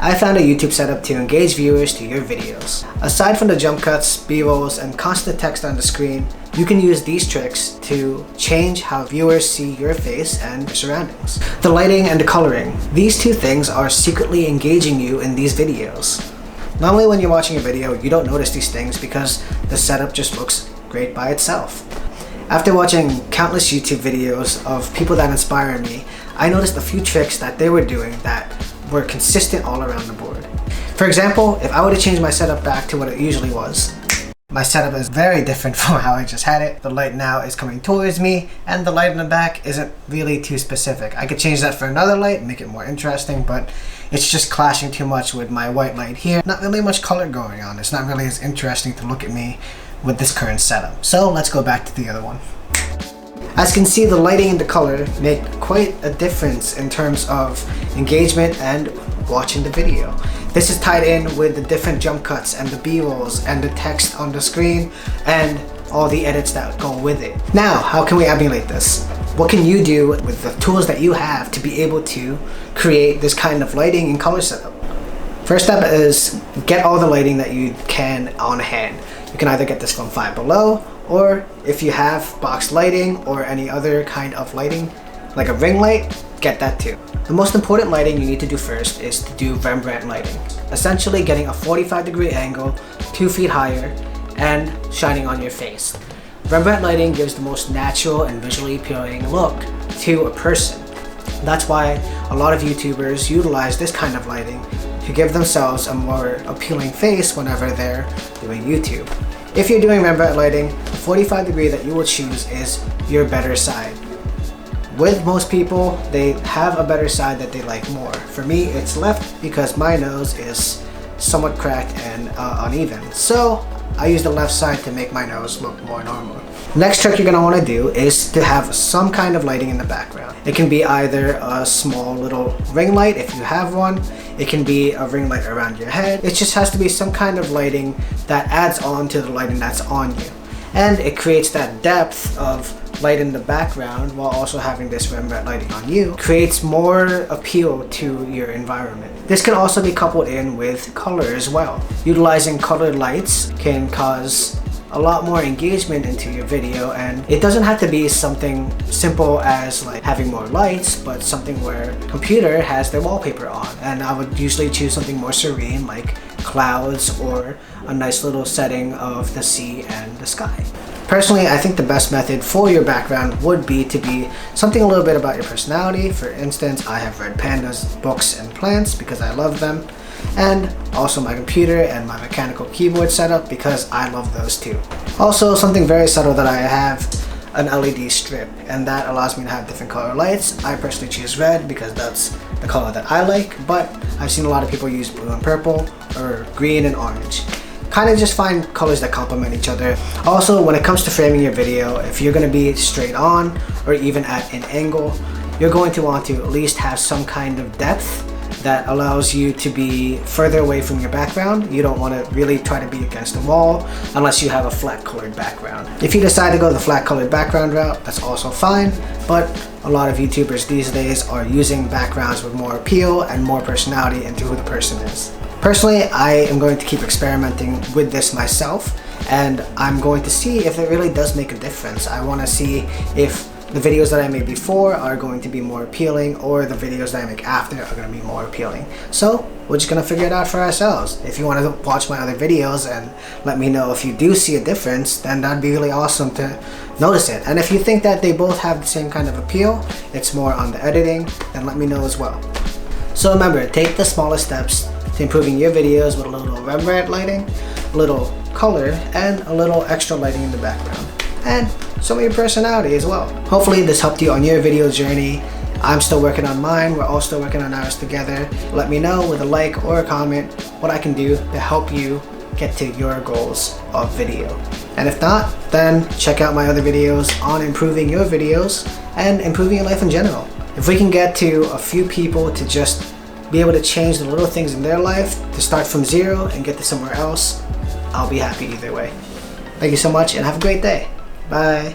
I found a YouTube setup to engage viewers to your videos. Aside from the jump cuts, B-rolls, and constant text on the screen, you can use these tricks to change how viewers see your face and your surroundings. The lighting and the coloring. These two things are secretly engaging you in these videos. Normally when you're watching a video, you don't notice these things because the setup just looks great by itself. After watching countless YouTube videos of people that inspire me, I noticed a few tricks that they were doing that were consistent all around the board. For example, if I were to change my setup back to what it usually was, my setup is very different from how I just had it. The light now is coming towards me, and the light in the back isn't really too specific. I could change that for another light and make it more interesting, but it's just clashing too much with my white light here. Not really much color going on. It's not really as interesting to look at me with this current setup. So let's go back to the other one. As you can see, the lighting and the color make quite a difference in terms of engagement and watching the video. This is tied in with the different jump cuts and the B-rolls and the text on the screen and all the edits that go with it. Now, how can we emulate this? What can you do with the tools that you have to be able to create this kind of lighting and color setup? First step is get all the lighting that you can on hand. You can either get this from Five Below, or if you have box lighting or any other kind of lighting, like a ring light, get that too. The most important lighting you need to do first is to do Rembrandt lighting. Essentially getting a 45-degree angle, 2 feet higher, and shining on your face. Rembrandt lighting gives the most natural and visually appealing look to a person. That's why a lot of YouTubers utilize this kind of lighting to give themselves a more appealing face whenever they're doing YouTube. If you're doing Rembrandt lighting, the 45 degree that you will choose is your better side. With most people, they have a better side that they like more. For me, it's left because my nose is somewhat cracked and uneven. So I use the left side to make my nose look more normal. Next trick you're going to want to do is to have some kind of lighting in the background. It can be either a small little ring light if you have one. It can be a ring light around your head. It just has to be some kind of lighting that adds on to the lighting that's on you. And it creates that depth of light in the background while also having this Rembrandt lighting on you. Creates more appeal to your environment. This can also be coupled in with color as well. Utilizing colored lights can cause a lot more engagement into your video, and it doesn't have to be something simple as like having more lights, but something where computer has their wallpaper on. And I would usually choose something more serene like clouds or a nice little setting of the sea and the sky. Personally, I think the best method for your background would be to be something a little bit about your personality. For instance, I have Red Pandas books and plants because I love them, and also my computer and my mechanical keyboard setup because I love those too. Also, something very subtle that I have, an LED strip, and that allows me to have different color lights. I personally choose red because that's the color that I like, but I've seen a lot of people use blue and purple or green and orange. Kind of just find colors that complement each other. Also, when it comes to framing your video, if you're going to be straight on or even at an angle, you're going to want to at least have some kind of depth that allows you to be further away from your background. You don't want to really try to be against the wall unless you have a flat colored background. If you decide to go the flat colored background route, that's also fine, but a lot of YouTubers these days are using backgrounds with more appeal and more personality into who the person is. Personally, I am going to keep experimenting with this myself, and I'm going to see if it really does make a difference. I want to see if the videos that I made before are going to be more appealing, or the videos that I make after are going to be more appealing. So we're just going to figure it out for ourselves. If you want to watch my other videos and let me know if you do see a difference, then that'd be really awesome to notice it. And if you think that they both have the same kind of appeal, it's more on the editing, then let me know as well. So remember, take the smallest steps to improving your videos with a little Rembrandt lighting, a little color, and a little extra lighting in the background. And some of your personality as well. Hopefully this helped you on your video journey. I'm still working on mine. We're all still working on ours together. Let me know with a like or a comment what I can do to help you get to your goals of video. And if not, then check out my other videos on improving your videos and improving your life in general. If we can get to a few people to just be able to change the little things in their life, to start from zero and get to somewhere else, I'll be happy either way. Thank you so much and have a great day. Bye.